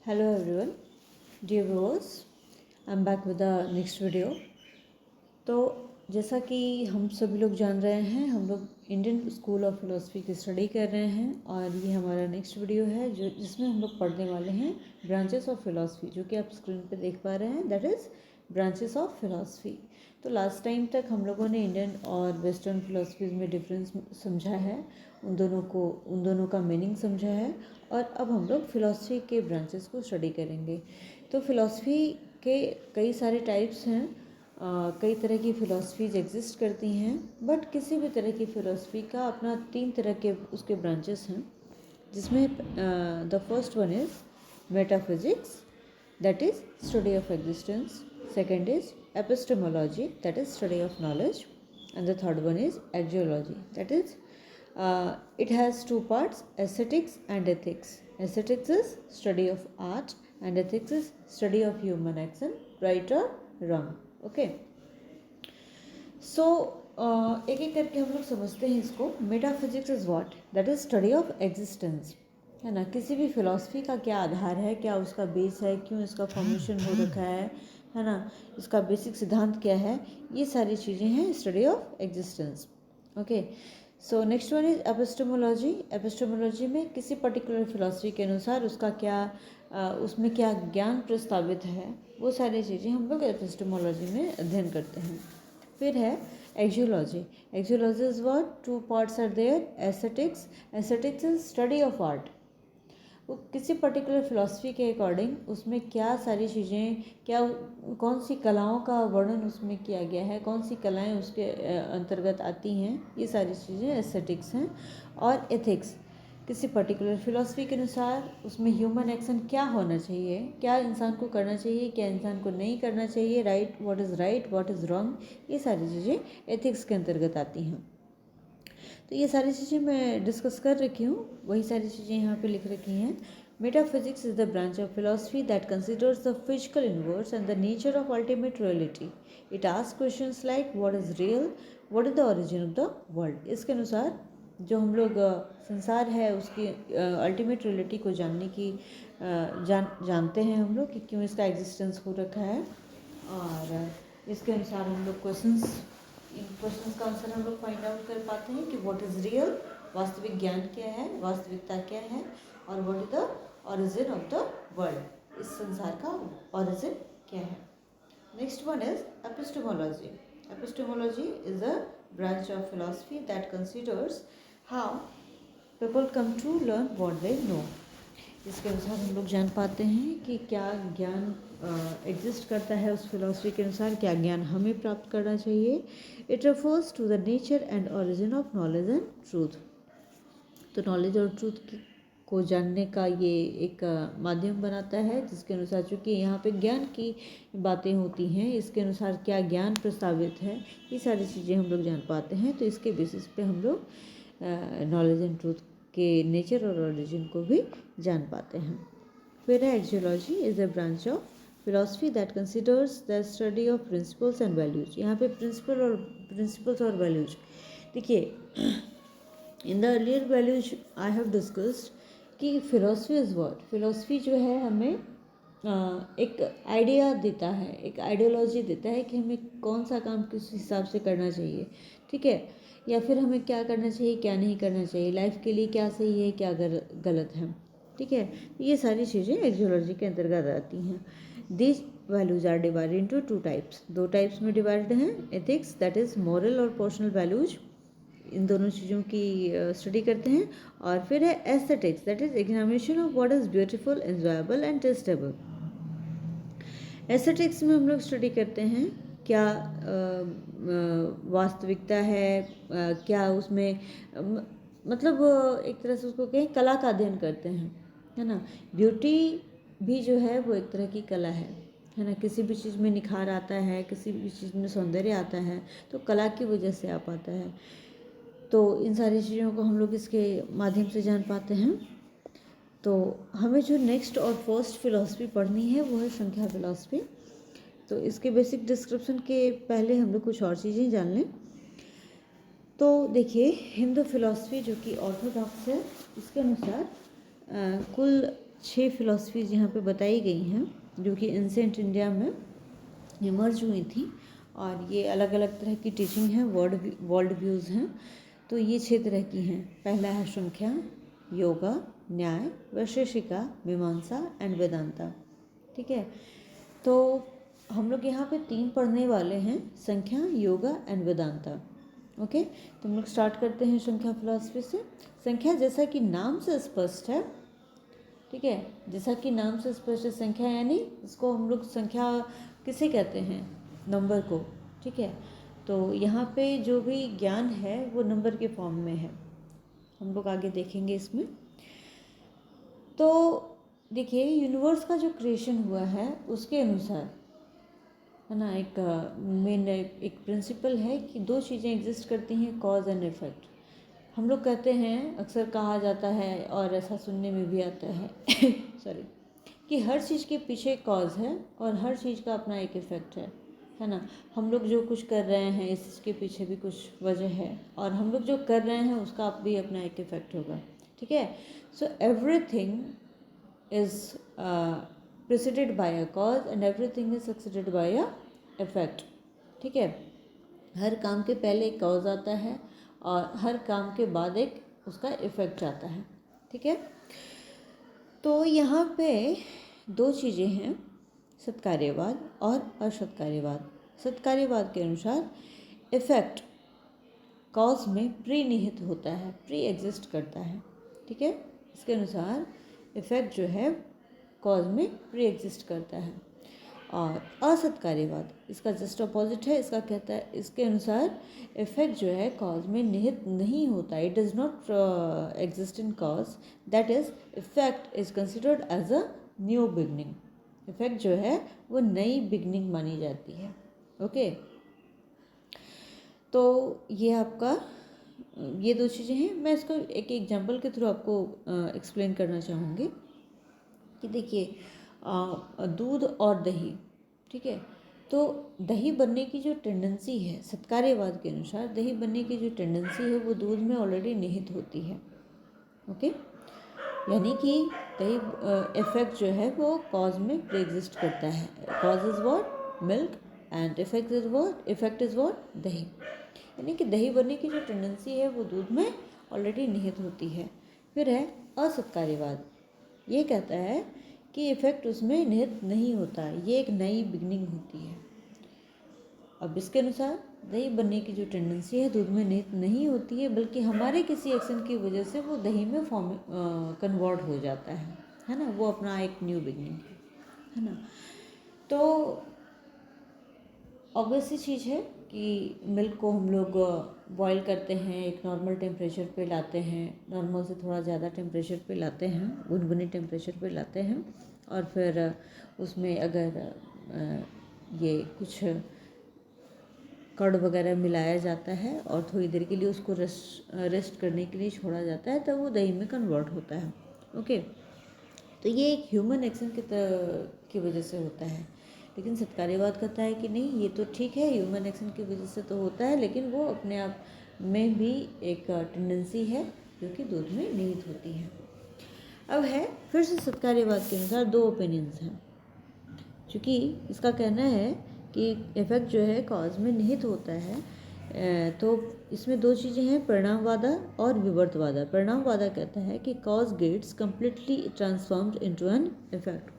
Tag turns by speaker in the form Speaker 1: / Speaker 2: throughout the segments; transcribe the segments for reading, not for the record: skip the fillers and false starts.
Speaker 1: Hello everyone, dear viewers, I'm back with the next video. तो जैसा कि हम सभी लोग जान रहे हैं, हम लोग इंडियन स्कूल ऑफ फिलोसफी की स्टडी कर रहे हैं और ये हमारा नेक्स्ट वीडियो है जो जिसमें हम लोग पढ़ने वाले हैं ब्रांचेस ऑफ फिलोसफी, जो कि आप स्क्रीन पे देख पा रहे हैं, that is branches of philosophy. तो लास्ट टाइम तक हम लोगों ने इंडियन और वेस्टर्न फिलोसफीज़ में डिफरेंस समझा है, उन दोनों का मीनिंग समझा है और अब हम लोग फिलोसफी के ब्रांचेस को स्टडी करेंगे। तो फिलोसफी के कई सारे टाइप्स हैं, कई तरह की फ़िलासफ़ीज़ एग्जिस्ट करती हैं, बट किसी भी तरह की फ़िलासफ़ी का अपना 3 तरह के उसके ब्रांचेस हैं, जिसमें the first one is metaphysics, that is study of existence. Second is epistemology, that is study of knowledge. And the third one is axiology, that is it has two parts, aesthetics and ethics. Aesthetics is study of art and ethics is study of human action, right or wrong. Okay, so एक एक करके हम लोग समझते हैं इसको. Metaphysics is what? That is study of existence, है ना. किसी भी फिलॉसफी का क्या आधार है, क्या उसका बेस है, क्यों इसका फॉर्मेशन हो रखा है ना, इसका बेसिक सिद्धांत क्या है, ये सारी चीज़ें हैं study of existence. Okay, so next one is epistemology. Epistemology में किसी पर्टिकुलर फिलॉसफी के अनुसार उसका क्या उसमें क्या ज्ञान प्रस्तावित है, वो सारी चीज़ें हम लोग एपिस्टेमोलॉजी में अध्ययन करते हैं. फिर है axiology. Axiology is what? Two parts are there. Aesthetics. Aesthetics is study of art. वो किसी पर्टिकुलर फिलॉसफी के अकॉर्डिंग उसमें क्या सारी चीज़ें, क्या कौन सी कलाओं का वर्णन उसमें किया गया है, कौन सी कलाएं उसके अंतर्गत आती हैं, ये सारी चीज़ें एस्थेटिक्स हैं. और एथिक्स, किसी पर्टिकुलर फिलॉसफी के अनुसार उसमें ह्यूमन एक्शन क्या होना चाहिए, क्या इंसान को करना चाहिए, क्या इंसान को नहीं करना चाहिए, right, what is right, what is wrong, ये सारी चीज़ें एथिक्स के अंतर्गत आती हैं. तो ये सारी चीज़ें मैं डिस्कस कर रखी हूँ, वही सारी चीज़ें यहाँ पे लिख रखी हैं. Metaphysics is the branch of philosophy that considers the physical universe and the nature of ultimate reality. It asks questions like what is real, what is the origin of the world. इसके अनुसार जो हम लोग संसार है उसकी ultimate reality को जानने की जानते हैं हम लोग कि क्यों इसका एग्जिस्टेंस हो रखा है, और इसके अनुसार हम लोग इन क्वेश्चंस का आंसर हम लोग फाइंड आउट कर पाते हैं कि व्हाट इज़ रियल, वास्तविक ज्ञान क्या है, वास्तविकता क्या है, और what is the origin of the world, इस संसार का ओरिजिन क्या है. Next one is epistemology. Epistemology is a branch of philosophy that considers how people come to learn what they know. इसके अनुसार हम लोग जान पाते हैं कि क्या ज्ञान एग्जिस्ट करता है उस फिलॉसफी के अनुसार, क्या ज्ञान हमें प्राप्त करना चाहिए. It refers to the nature and origin of knowledge and truth. तो नॉलेज और ट्रूथ को जानने का ये एक माध्यम बनाता है, जिसके अनुसार चूँकि यहाँ पे ज्ञान की बातें होती हैं, इसके अनुसार क्या ज्ञान प्रस्तावित है, ये सारी चीज़ें हम लोग जान पाते हैं. तो इसके बेसिस पे हम लोग नॉलेज एंड ट्रूथ के नेचर और ओरिजिन को भी जान पाते हैं. फिर है axiology is a branch of philosophy that considers the study of principles and values. यहाँ पे प्रिंसिपल्स और वैल्यूज देखिए, in the earlier values I have discussed कि फिलोसफी इज़ व्हाट. फिलोसफी जो है हमें एक आइडिया देता है, एक आइडियोलॉजी देता है कि हमें कौन सा काम किस हिसाब से करना चाहिए, ठीक है, या फिर हमें क्या करना चाहिए, क्या नहीं करना चाहिए, लाइफ के लिए क्या सही है, क्या गलत है, ठीक है. ये सारी चीज़ें एक्जियोलॉजी के अंतर्गत आती हैं. This values are divided into 2 types. 2 types में डिवाइडेड हैं. एथिक्स दैट इज़ मॉरल और पर्सनल वैल्यूज, इन दोनों चीज़ों की स्टडी करते हैं. और फिर है aesthetics that is examination of what is beautiful, enjoyable and testable. Aesthetics में हम लोग स्टडी करते हैं क्या वास्तविकता है, क्या उसमें मतलब एक तरह से उसको कहें कला का अध्ययन करते हैं, है ना. ब्यूटी भी जो है वो एक तरह की कला है ना. किसी भी चीज़ में निखार आता है, किसी भी चीज़ में सौंदर्य आता है, तो कला की वजह से आ पाता है. तो इन सारी चीज़ों को हम लोग इसके माध्यम से जान पाते हैं. तो हमें जो नेक्स्ट और फर्स्ट फिलॉसफी पढ़नी है वो है संख्या फिलॉसफी. तो इसके बेसिक डिस्क्रिप्शन के पहले हम लोग कुछ और चीज़ें जान लें. तो देखिए, हिंदू फिलॉसफी जो कि ऑर्थोडॉक्स है, इसके अनुसार कुल 6 फिलॉसफीज़ यहाँ पे बताई गई हैं जो कि एंसेंट इंडिया में इमर्ज हुई थी, और ये अलग अलग तरह की टीचिंग है, वर्ल्ड व्यूज़ हैं। तो ये 6 तरह की हैं। पहला है संख्या, योगा, न्याय, वैशेषिका, मीमांसा एंड वेदांता। ठीक है, तो हम लोग यहाँ पे 3 पढ़ने वाले हैं, संख्या, योगा एंड वेदांता। ओके, तो हम लोग स्टार्ट करते हैं संख्या फिलॉसफी से। संख्या जैसा कि नाम से स्पष्ट है, ठीक है, जैसा कि नाम से स्पष्ट है, संख्या यानी इसको हम लोग संख्या किसे कहते हैं, नंबर को। ठीक है, तो यहाँ पे जो भी ज्ञान है वो नंबर के फॉर्म में है, हम लोग आगे देखेंगे इसमें। तो देखिए, यूनिवर्स का जो क्रिएशन हुआ है उसके अनुसार, है ना, एक मेन एक प्रिंसिपल है कि 2 चीज़ें एग्जिस्ट करती हैं, कॉज एंड इफेक्ट। हम लोग कहते हैं, अक्सर कहा जाता है और ऐसा सुनने में भी आता है सॉरी, कि हर चीज़ के पीछे एक कॉज है और हर चीज़ का अपना एक इफ़ेक्ट है ना। हम लोग जो कुछ कर रहे हैं इस चीज़ के पीछे भी कुछ वजह है, और हम लोग जो कर रहे हैं उसका भी अपना एक इफ़ेक्ट होगा। ठीक है, so everything is preceded by a cause and everything is succeeded by a effect। ठीक है, हर काम के पहले एक कॉज आता है और हर काम के बाद एक उसका इफ़ेक्ट आता है। ठीक है, तो यहाँ पे 2 चीज़ें हैं, सत्कार्यवाद और असत्कार्यवाद। सत्कार्यवाद के अनुसार इफ़ेक्ट कॉज में प्री निहित होता है, प्री एग्जिस्ट करता है। ठीक है, इसके अनुसार इफ़ेक्ट जो है कॉज में प्री एग्जिस्ट करता है। और असत्कार्यवाद इसका जस्ट अपोजिट है, इसका कहता है, इसके अनुसार इफ़ेक्ट जो है कॉज में निहित नहीं होता, it does not exist in cause, that is effect is considered as a new beginning. Effect जो है वो नई बिगनिंग मानी जाती है। ओके, तो ये आपका ये 2 चीज़ें हैं। मैं इसको एक एग्जांपल के थ्रू आपको एक्सप्लेन करना चाहूँगी कि देखिए, दूध और दही, ठीक है, तो दही बनने की जो टेंडेंसी है, सत्कार्यवाद के अनुसार दही बनने की जो टेंडेंसी है वो दूध में ऑलरेडी निहित होती है। ओके, यानी कि दही इफेक्ट जो है वो कॉज में प्री एग्जिस्ट करता है। Cause is what, milk, and effect is what, दही। यानी कि दही बनने की जो टेंडेंसी है वो दूध में ऑलरेडी निहित होती है। फिर है असत्कार्यवाद, ये कहता है कि इफ़ेक्ट उसमें निहित नहीं होता, ये एक नई बिगनिंग होती है। अब इसके अनुसार दही बनने की जो टेंडेंसी है दूध में निहित नहीं होती है, बल्कि हमारे किसी एक्शन की वजह से वो दही में कन्वर्ट हो जाता है ना, वो अपना एक न्यू बिगनिंग है ना। तो ऑब्वियस सी चीज़ है कि मिल्क को हम लोग बॉईल करते हैं, एक नॉर्मल टेम्परेचर पे लाते हैं, नॉर्मल से थोड़ा ज़्यादा टेम्परेचर पे लाते हैं, गुनगुने टेम्परेचर पे लाते हैं, और फिर उसमें अगर ये कुछ कर्ड वगैरह मिलाया जाता है और थोड़ी देर के लिए उसको रेस्ट करने के लिए छोड़ा जाता है, तब वो दही में कन्वर्ट होता है। ओके, तो ये एक ह्यूमन एक्शन की वजह से होता है। लेकिन सत्कार्यवाद कहता है कि नहीं, ये तो ठीक है, ह्यूमन एक्शन की वजह से तो होता है, लेकिन वो अपने आप में भी एक टेंडेंसी है जो कि दूध में निहित होती है। अब है फिर से सत्कार्यवाद के अनुसार 2 ओपिनियंस हैं, क्योंकि इसका कहना है कि इफेक्ट जो है कॉज में निहित होता है। तो इसमें 2 चीज़ें हैं, परिणामवादा और विवर्तवादा। परिणामवादा कहता है कि cause gets completely transformed into an effect.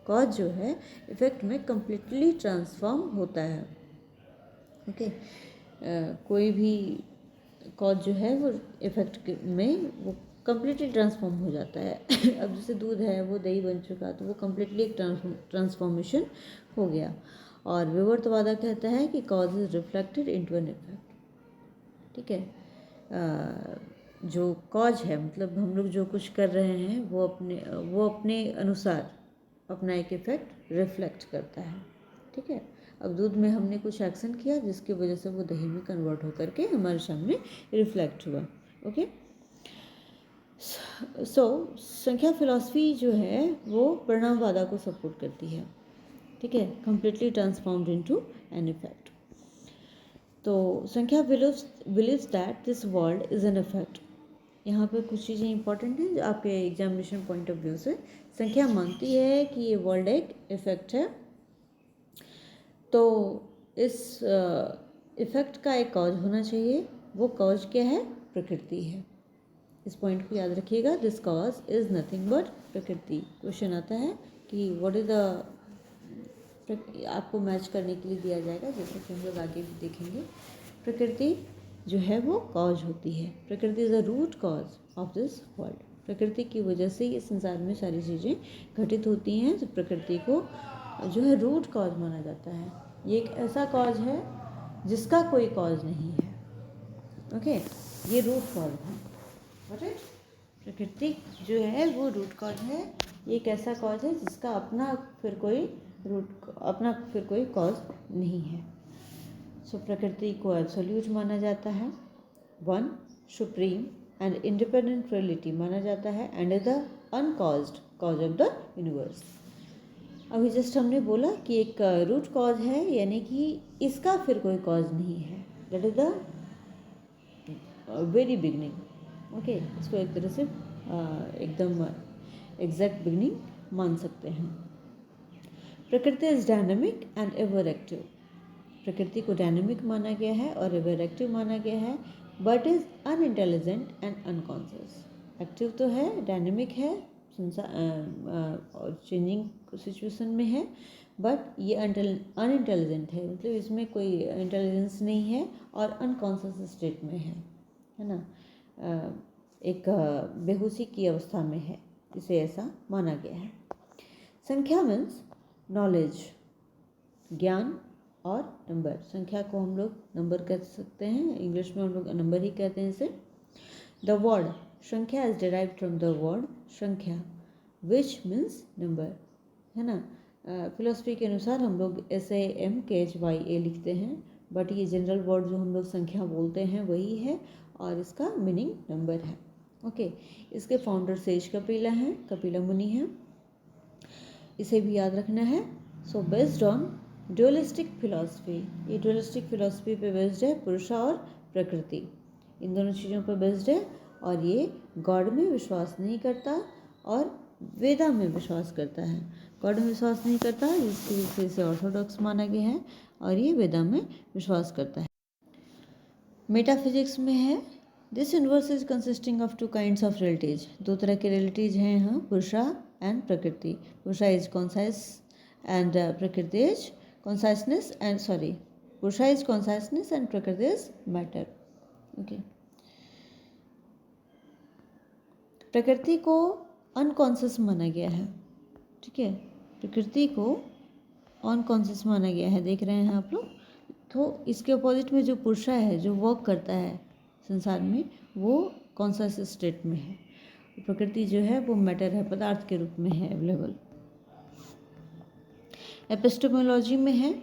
Speaker 1: Cause जो है इफेक्ट में कम्प्लीटली ट्रांसफॉर्म होता है। ओके, कोई भी कॉज जो है वो इफेक्ट में वो कम्प्लीटली ट्रांसफॉर्म हो जाता है अब जैसे दूध है वो दही बन चुका, तो वो कम्प्लीटली एक ट्रांसफॉर्मेशन हो गया। और विवर्तवादा कहता है कि cause is reflected into an effect. ठीक है, जो कॉज है, मतलब हम लोग जो कुछ कर रहे हैं वो अपने अनुसार अपना एक इफेक्ट रिफ्लेक्ट करता है। ठीक है, अब दूध में हमने कुछ एक्शन किया जिसकी वजह से वो दही में कन्वर्ट होकर के हमारे सामने रिफ्लेक्ट हुआ। ओके, सो संख्या फिलॉसफी जो है वो परिणामवादा को सपोर्ट करती है। ठीक है, completely transformed into an effect. तो संख्या believes that this world is an effect, यहाँ पे कुछ चीज़ें इंपॉर्टेंट हैं जो आपके एग्जामिनेशन पॉइंट ऑफ व्यू से। संख्या मानती है कि ये वर्ल्ड एक इफेक्ट है, तो इस इफेक्ट का एक कॉज होना चाहिए। वो कॉज क्या है? प्रकृति है। इस पॉइंट को याद रखिएगा, this cause is nothing but प्रकृति। क्वेश्चन आता है कि व्हाट इज़ द, आपको मैच करने के लिए दिया जाएगा, जैसे कि हम लोग आगे भी देखेंगे। प्रकृति जो है वो कॉज होती है, Prakriti is the root cause of this world. प्रकृति की वजह से ये संसार में सारी चीज़ें घटित होती हैं, तो प्रकृति को जो है रूट कॉज माना जाता है। ये एक ऐसा कॉज है जिसका कोई कॉज नहीं है। ओके, ये रूट कॉज है। राइट, प्रकृति जो है वो रूट कॉज है। ये एक ऐसा कॉज है जिसका अपना फिर कोई कॉज नहीं है। सो प्रकृति को एब्सोल्यूट माना जाता है, one supreme and independent reality माना जाता है, and is the uncaused cause of the universe. अभी जस्ट हमने बोला कि एक रूट कॉज है, यानी कि इसका फिर कोई कॉज नहीं है, that is the very beginning. Okay, इसको एक तरह से एकदम एग्जैक्ट बिगनिंग मान सकते हैं। प्रकृति is dynamic and ever active. प्रकृति को डायनामिक माना गया है और एवर एक्टिव माना गया है, but is unintelligent and unconscious. Active तो है, डायनामिक है, और चेंजिंग सिचुएशन में है, बट ये अनइंटेलिजेंट है, मतलब इसमें कोई इंटेलिजेंस नहीं है और अनकॉन्शियस स्टेट में है ना, एक बेहोशी की अवस्था में है, इसे ऐसा माना गया है। संख्या मीन्स नॉलेज, ज्ञान और नंबर। संख्या को हम लोग नंबर कह सकते हैं, इंग्लिश में हम लोग नंबर ही कहते हैं इसे। द वर्ड संख्या is derived from the word संख्या विच मीन्स नंबर, है ना। फिलोसफी के अनुसार हम लोग SAMKHYA लिखते हैं, बट ये जनरल वर्ड जो हम लोग संख्या बोलते हैं वही है और इसका मीनिंग नंबर है। ओके, इसके फाउंडर सेज कपिला हैं, कपिला मुनि हैं, इसे भी याद रखना है। सो बेस्ड ऑन ड्यूअलिस्टिक फिलॉसफी, ये ड्यूअलिस्टिक फिलॉसफी पे बेस्ड है, पुरुषा और प्रकृति, इन दोनों चीज़ों पर बेस्ड है। और ये गॉड में विश्वास नहीं करता और वेदा में विश्वास करता है। गॉड में विश्वास नहीं करता, जिसकी वजह से इसे ऑर्थोडॉक्स माना गया है, और ये वेदा में विश्वास करता है। मेटाफिजिक्स में है, this universe is consisting of two kinds of realities. दो तरह के रियलिटीज हैं यहाँ, पुरुषा एंड प्रकृति। पुरुषा इज कॉन्साइस एंड प्रकृति इज कॉन्साइसनेस एंड पुरुषा इज कॉन्साइसनेस एंड प्रकृति इज मैटर। ओके, प्रकृति को अनकॉन्शियस माना गया है, ठीक है, प्रकृति को अनकॉन्शियस माना गया है, देख रहे हैं आप लोग। तो इसके अपोजिट में जो पुरुषा है, जो वर्क करता है संसार में, वो कॉन्शियस स्टेट में है। प्रकृति जो है वो मैटर है, पदार्थ के रूप में है अवेलेबल। एपिस्टेमोलॉजी में है,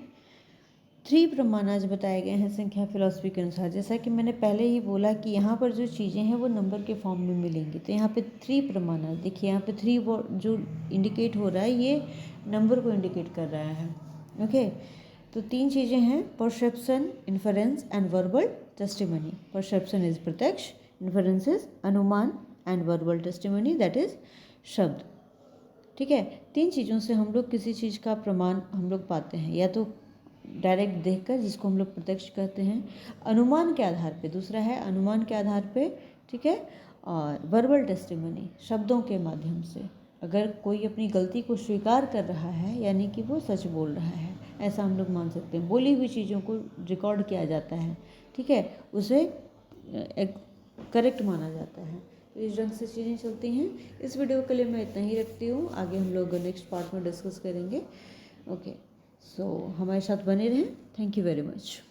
Speaker 1: 3 प्रमाणाज बताए गए हैं संख्या फिलॉसफी के अनुसार। जैसा कि मैंने पहले ही बोला कि यहाँ पर जो चीज़ें हैं वो नंबर के फॉर्म में मिलेंगी, तो यहाँ पे 3 प्रमाणाज देखिए, यहाँ पे 3 जो इंडिकेट हो रहा है ये नंबर को इंडिकेट कर रहा है। ओके, तो 3 चीज़ें हैं, perception, inference and verbal testimony. Perception is प्रत्यक्ष, इन्फरेंस इज अनुमान and verbal testimony that is शब्द। ठीक है, 3 चीज़ों से हम लोग किसी चीज़ का प्रमाण हम लोग पाते हैं, या तो डायरेक्ट देखकर, जिसको हम लोग प्रत्यक्ष कहते हैं, अनुमान के आधार पे, दूसरा है अनुमान के आधार पे, ठीक है, और वर्बल टेस्टिमनी, शब्दों के माध्यम से। अगर कोई अपनी गलती को स्वीकार कर रहा है, यानी कि वो सच बोल रहा है, ऐसा हम लोग मान सकते हैं। बोली हुई चीज़ों को रिकॉर्ड किया जाता है, ठीक है, उसे एक करेक्ट माना जाता है। तो इस ढंग से चीज़ें चलती हैं। इस वीडियो के लिए मैं इतना ही रखती हूँ, आगे हम लोग नेक्स्ट पार्ट में डिस्कस करेंगे। ओके, सो हमारे साथ बने रहें। Thank you very much.